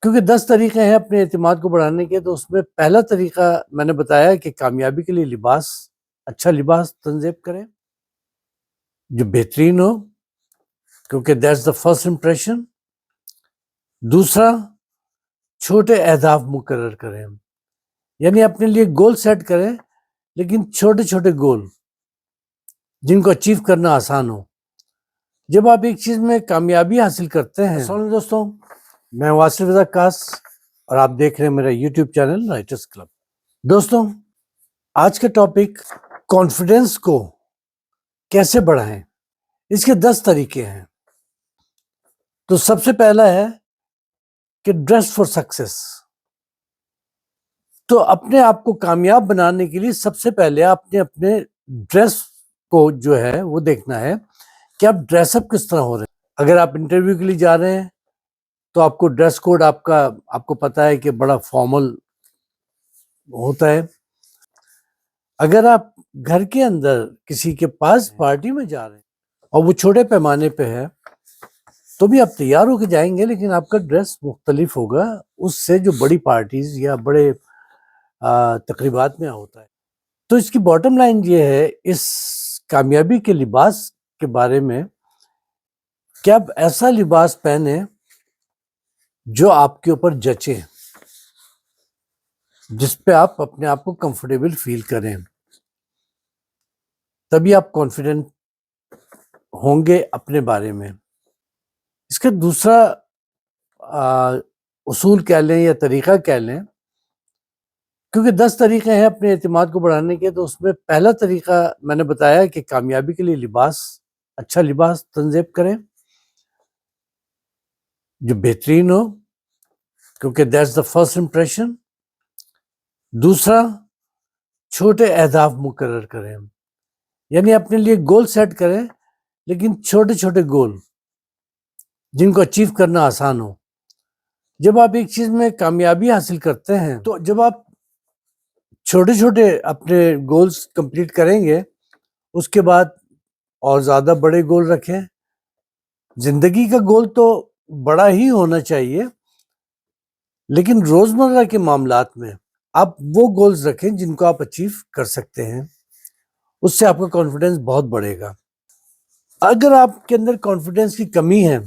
کیونکہ 10 طریقے ہیں اپنے اعتماد کو بڑھانے کے، تو اس میں پہلا طریقہ میں نے بتایا کہ کامیابی کے لیے اچھا لباس تنصیب کریں جو بہترین ہو، کیونکہ دیٹس دا فرسٹ امپریشن۔ دوسرا، چھوٹے اہداف مقرر کریں، یعنی اپنے لیے گول سیٹ کریں، لیکن چھوٹے چھوٹے گول جن کو اچیو کرنا آسان ہو۔ جب آپ ایک چیز میں کامیابی حاصل کرتے ہیں، السلام علیکم دوستوں، میں واصف رضا کاس اور آپ دیکھ رہے ہیں میرا یوٹیوب چینل رائٹرز کلب۔ دوستوں، آج کا ٹاپک کانفیڈنس کو کیسے بڑھائیں، اس کے 10 طریقے ہیں۔ تو سب سے پہلا ہے کہ ڈریس فار سکسیس۔ تو اپنے آپ کو کامیاب بنانے کے لیے سب سے پہلے آپ نے اپنے ڈریس کو جو ہے وہ دیکھنا ہے کہ آپ ڈریس اپ کس طرح ہو رہے ہیں۔ اگر آپ انٹرویو کے لیے جا رہے ہیں تو آپ کو ڈریس کوڈ آپ کو پتا ہے کہ بڑا فارمل ہوتا ہے۔ اگر آپ گھر کے اندر کسی کے پاس پارٹی میں جا رہے ہیں اور وہ چھوٹے پیمانے پہ ہے تو بھی آپ تیار ہو کے جائیں گے، لیکن آپ کا ڈریس مختلف ہوگا اس سے جو بڑی پارٹیز یا بڑے تقریبات میں ہوتا ہے۔ تو اس کی باٹم لائن یہ ہے اس کامیابی کے لباس کے بارے میں کہ آپ ایسا لباس پہنیں جو آپ کے اوپر جچے، جس پہ آپ اپنے آپ کو کمفرٹیبل فیل کریں، تبھی آپ کانفیڈنٹ ہوں گے اپنے بارے میں۔ اس کا دوسرا اصول کہہ لیں یا طریقہ کہہ لیں، کیونکہ 10 طریقے ہیں اپنے اعتماد کو بڑھانے کے، تو اس میں پہلا طریقہ میں نے بتایا کہ کامیابی کے لیے اچھا لباس تنصیب کریں جو بہترین ہو، کیونکہ دیٹس دا فرسٹ امپریشن۔ دوسرا، چھوٹے اہداف مقرر کریں، یعنی اپنے لیے گول سیٹ کریں، لیکن چھوٹے چھوٹے گول جن کو اچیو کرنا آسان ہو۔ جب آپ ایک چیز میں کامیابی حاصل کرتے ہیں تو جب آپ چھوٹے چھوٹے اپنے گولز کمپلیٹ کریں گے، اس کے بعد اور زیادہ بڑے گول رکھیں۔ زندگی کا گول تو بڑا ہی ہونا چاہیے، لیکن روزمرہ کے معاملات میں آپ وہ گولز رکھیں جن کو آپ اچیو کر سکتے ہیں، اس سے آپ کا کانفیڈنس بہت بڑھے گا۔ اگر آپ کے اندر کانفیڈنس کی کمی ہے،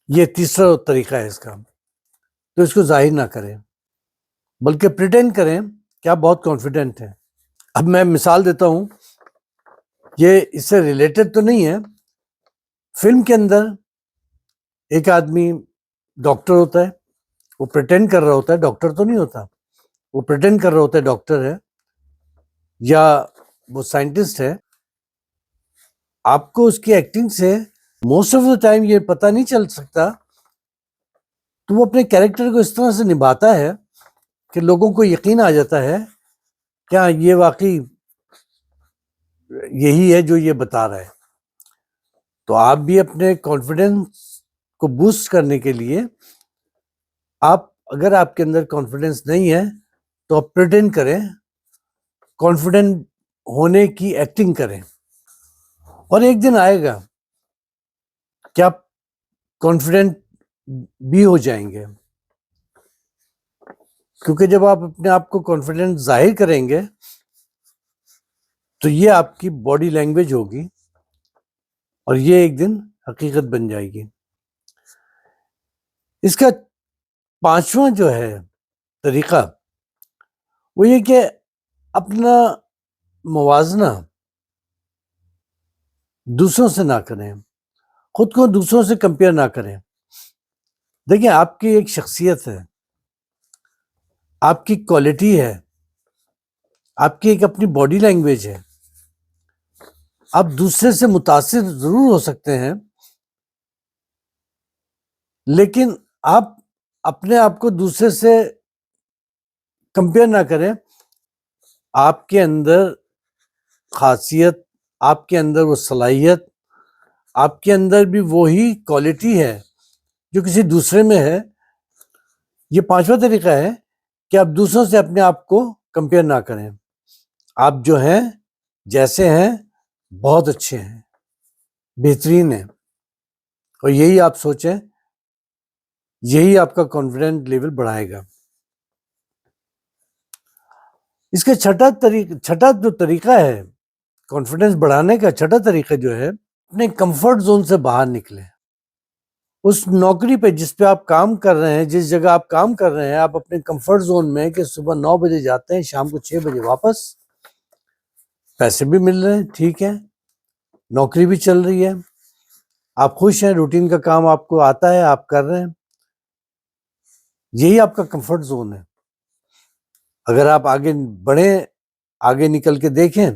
یہ تیسرا طریقہ ہے اس کا، تو اس کو ظاہر نہ کریں، بلکہ پریٹینڈ کریں کہ آپ بہت کانفیڈنٹ ہیں۔ اب میں مثال دیتا ہوں، یہ اس سے ریلیٹڈ تو نہیں ہے۔ فلم کے اندر ایک آدمی ڈاکٹر ہوتا ہے، وہ پریٹینڈ کر رہا ہوتا ہے، ڈاکٹر تو نہیں ہوتا، وہ پریٹینڈ کر رہا ہوتا ہے ڈاکٹر ہے یا وہ سائنٹسٹ ہے۔ آپ کو اس کی ایکٹنگ سے موسٹ آف دا ٹائم یہ پتہ نہیں چل سکتا، تو وہ اپنے کیریکٹر کو اس طرح سے نبھاتا ہے کہ لوگوں کو یقین آ جاتا ہے کیا یہ واقعی یہی ہے جو یہ بتا رہا ہے۔ تو آپ بھی اپنے کانفیڈنس کو بوسٹ کرنے کے لیے اگر آپ کے اندر کانفیڈنس نہیں ہے تو آپ پریٹینڈ کریں، کانفیڈنٹ ہونے کی ایکٹنگ کریں، اور ایک دن آئے گا کہ آپ کانفیڈنٹ بھی ہو جائیں گے، کیونکہ جب آپ اپنے آپ کو کانفیڈنٹ ظاہر کریں گے تو یہ آپ کی باڈی لینگویج ہوگی اور یہ ایک دن حقیقت بن جائے گی۔ اس کا 5واں جو ہے طریقہ، وہ یہ کہ اپنا موازنہ دوسروں سے نہ کریں، خود کو دوسروں سے کمپیئر نہ کریں۔ دیکھیں، آپ کی ایک شخصیت ہے، آپ کی کوالٹی ہے، آپ کی ایک اپنی باڈی لینگویج ہے۔ آپ دوسرے سے متاثر ضرور ہو سکتے ہیں، لیکن آپ اپنے آپ کو دوسرے سے کمپیئر نہ کریں۔ آپ کے اندر خاصیت، آپ کے اندر وہ صلاحیت، آپ کے اندر بھی وہی کوالٹی ہے جو کسی دوسرے میں ہے۔ یہ 5واں طریقہ ہے کہ آپ دوسروں سے اپنے آپ کو کمپیئر نہ کریں۔ آپ جو ہیں، جیسے ہیں، بہت اچھے ہیں، بہترین ہیں، اور یہی آپ سوچیں یہی آپ کا کانفیڈنٹ لیول بڑھائے گا۔ اس کا چھٹا جو طریقہ ہے کانفیڈنس بڑھانے کا، چھٹا طریقہ جو ہے، اپنے کمفرٹ زون سے باہر نکلیں۔ اس نوکری پہ جس پہ آپ کام کر رہے ہیں، جس جگہ آپ کام کر رہے ہیں، آپ اپنے کمفرٹ زون میں کہ صبح 9 بجے جاتے ہیں، شام کو 6 بجے واپس، پیسے بھی مل رہے ہیں، ٹھیک ہے، نوکری بھی چل رہی ہے، آپ خوش ہیں، روٹین کا کام آپ کو آتا ہے، آپ کر رہے ہیں، یہی آپ کا کمفرٹ زون ہے۔ اگر آپ آگے بڑھیں، آگے نکل کے دیکھیں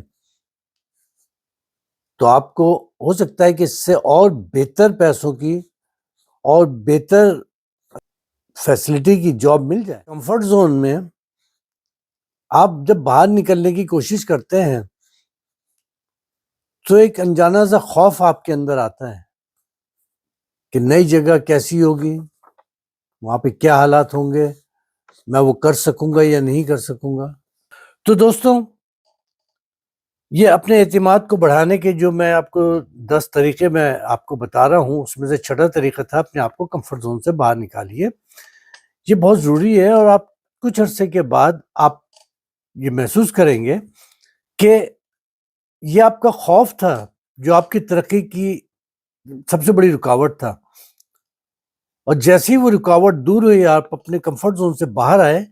تو آپ کو ہو سکتا ہے کہ اس سے اور بہتر پیسوں کی اور بہتر فیسلٹی کی جاب مل جائے۔ کمفرٹ زون میں آپ جب باہر نکلنے کی کوشش کرتے ہیں تو ایک انجانا سا خوف آپ کے اندر آتا ہے کہ نئی جگہ کیسی ہوگی، وہاں پہ کیا حالات ہوں گے، میں وہ کر سکوں گا یا نہیں کر سکوں گا۔ تو دوستوں، یہ اپنے اعتماد کو بڑھانے کے جو میں آپ کو 10 طریقے میں آپ کو بتا رہا ہوں، اس میں سے چھٹا طریقہ تھا اپنے آپ کو کمفرٹ زون سے باہر نکالیے۔ یہ بہت ضروری ہے، اور آپ کچھ عرصے کے بعد آپ یہ محسوس کریں گے کہ یہ آپ کا خوف تھا جو آپ کی ترقی کی سب سے بڑی رکاوٹ تھا، اور جیسی وہ رکاوٹ دور ہوئی، آپ اپنے کمفرٹ زون سے باہر آئے،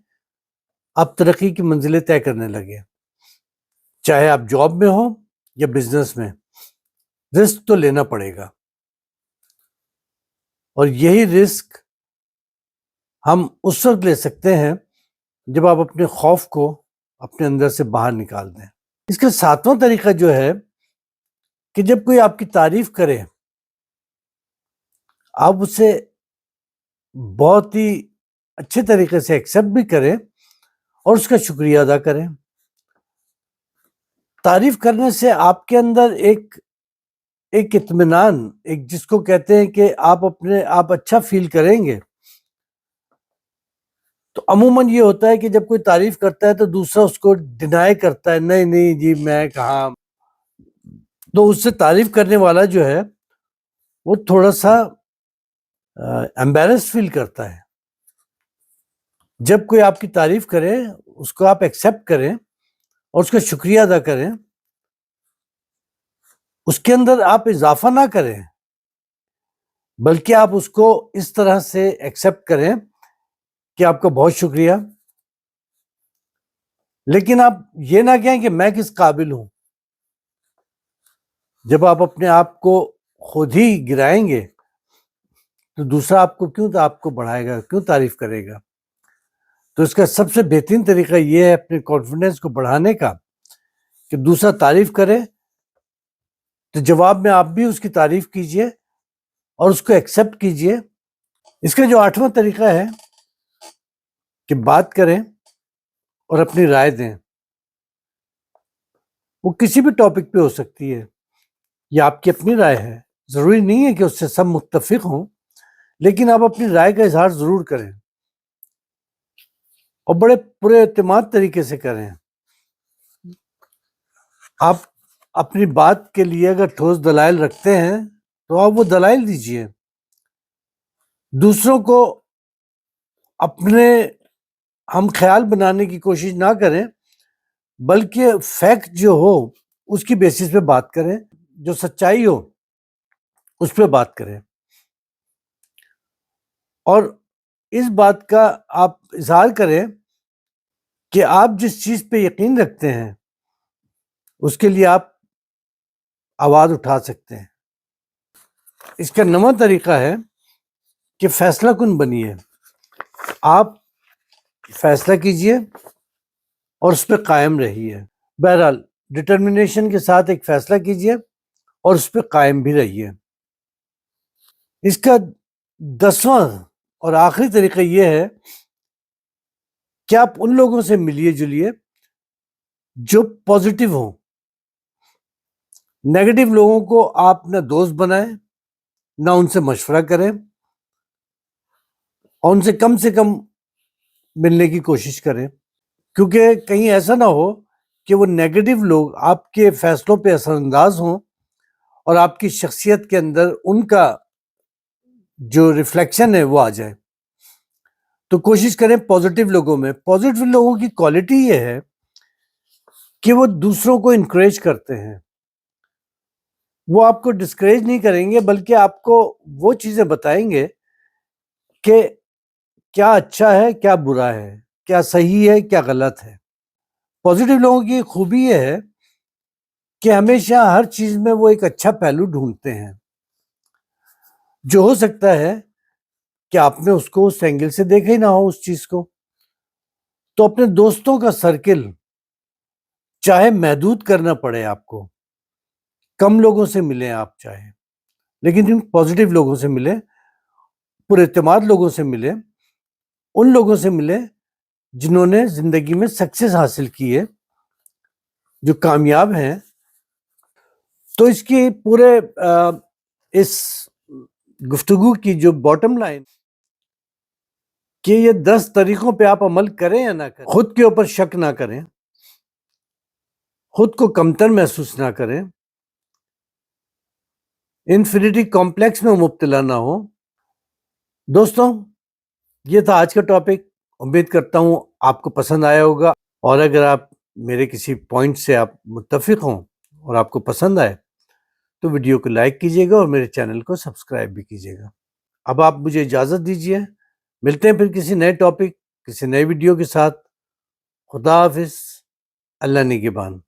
آپ ترقی کی منزلیں طے کرنے لگے۔ چاہے آپ جاب میں ہو یا بزنس میں، رسک تو لینا پڑے گا، اور یہی رسک ہم اس وقت لے سکتے ہیں جب آپ اپنے خوف کو اپنے اندر سے باہر نکال دیں۔ اس کا 7واں طریقہ جو ہے کہ جب کوئی آپ کی تعریف کرے، آپ اسے بہت ہی اچھے طریقے سے ایکسیپٹ بھی کریں اور اس کا شکریہ ادا کریں۔ تعریف کرنے سے آپ کے اندر ایک اطمینان، ایک جس کو کہتے ہیں کہ آپ اچھا فیل کریں گے۔ تو عموماً یہ ہوتا ہے کہ جب کوئی تعریف کرتا ہے تو دوسرا اس کو ڈینائی کرتا ہے، نہیں نہیں جی میں کہاں۔ تو اس سے تعریف کرنے والا جو ہے وہ تھوڑا سا ایمبیرس فیل کرتا ہے۔ جب کوئی آپ کی تعریف کرے، اس کو آپ ایکسیپٹ کریں اور اس کا شکریہ ادا کریں، اس کے اندر آپ اضافہ نہ کریں، بلکہ آپ اس کو اس طرح سے ایکسیپٹ کریں کہ آپ کا بہت شکریہ، لیکن آپ یہ نہ کہیں کہ میں کس قابل ہوں۔ جب آپ اپنے آپ کو خود ہی گرائیں گے تو دوسرا آپ کو بڑھائے گا، کیوں تعریف کرے گا؟ تو اس کا سب سے بہترین طریقہ یہ ہے اپنے کانفیڈنس کو بڑھانے کا کہ دوسرا تعریف کرے تو جواب میں آپ بھی اس کی تعریف کیجئے اور اس کو ایکسیپٹ کیجئے۔ اس کا جو 8واں طریقہ ہے کہ بات کریں اور اپنی رائے دیں۔ وہ کسی بھی ٹاپک پہ ہو سکتی ہے، یہ آپ کی اپنی رائے ہے، ضروری نہیں ہے کہ اس سے سب متفق ہوں، لیکن آپ اپنی رائے کا اظہار ضرور کریں اور بڑے پورے اعتماد طریقے سے کریں۔ آپ اپنی بات کے لیے اگر ٹھوس دلائل رکھتے ہیں تو آپ وہ دلائل دیجئے۔ دوسروں کو اپنے ہم خیال بنانے کی کوشش نہ کریں، بلکہ فیکٹ جو ہو اس کی بیسس پہ بات کریں، جو سچائی ہو اس پہ بات کریں، اور اس بات کا آپ اظہار کریں کہ آپ جس چیز پہ یقین رکھتے ہیں اس کے لیے آپ آواز اٹھا سکتے ہیں۔ اس کا 9واں طریقہ ہے کہ فیصلہ کن بنیے۔ آپ فیصلہ کیجئے اور اس پہ قائم رہیے۔ بہرحال ڈٹرمنیشن کے ساتھ ایک فیصلہ کیجئے اور اس پہ قائم بھی رہیے۔ اس کا 10واں اور آخری طریقہ یہ ہے کہ آپ ان لوگوں سے ملیے جلیے جو پازیٹیو ہوں۔ نیگیٹو لوگوں کو آپ نہ دوست بنائیں، نہ ان سے مشورہ کریں، اور ان سے کم ملنے کی کوشش کریں، کیونکہ کہیں ایسا نہ ہو کہ وہ نیگیٹو لوگ آپ کے فیصلوں پہ اثر انداز ہوں اور آپ کی شخصیت کے اندر ان کا جو ریفلیکشن ہے وہ آ جائے۔ تو کوشش کریں پازیٹیو لوگوں میں. پازیٹیو لوگوں کی کوالٹی یہ ہے کہ وہ دوسروں کو انکریج کرتے ہیں. وہ آپ کو ڈسکریج نہیں کریں گے بلکہ آپ کو وہ چیزیں بتائیں گے کہ کیا اچھا ہے کیا برا ہے، کیا صحیح ہے کیا غلط ہے. پازیٹیو لوگوں کی خوبی یہ ہے کہ ہمیشہ ہر چیز میں وہ ایک اچھا پہلو ڈھونڈتے ہیں، جو ہو سکتا ہے کہ آپ نے اس کو اس اینگل سے دیکھا ہی نہ ہو اس چیز کو. تو اپنے دوستوں کا سرکل چاہے محدود کرنا پڑے، آپ کو کم لوگوں سے ملیں آپ چاہے، لیکن پازیٹیو لوگوں سے ملیں، پر اعتماد لوگوں سے ملیں، ان لوگوں سے ملیں جنہوں نے زندگی میں سکسیس حاصل کی ہے، جو کامیاب ہیں. تو اس کی پورے اس گفتگو کی جو باٹم لائن کہ یہ 10 طریقوں پہ آپ عمل کریں یا نہ کریں، خود کے اوپر شک نہ کریں، خود کو کمتر محسوس نہ کریں، انفینٹی کمپلیکس میں مبتلا نہ ہو. دوستوں، یہ تھا آج کا ٹاپک. امید کرتا ہوں آپ کو پسند آیا ہوگا، اور اگر آپ میرے کسی پوائنٹ سے آپ متفق ہوں اور آپ کو پسند آئے تو ویڈیو کو لائک کیجیے گا اور میرے چینل کو سبسکرائب بھی کیجیے گا. اب آپ مجھے اجازت دیجیے، ملتے ہیں پھر کسی نئے ٹاپک، کسی نئے ویڈیو کے ساتھ. خدا حافظ، اللہ نگہبان.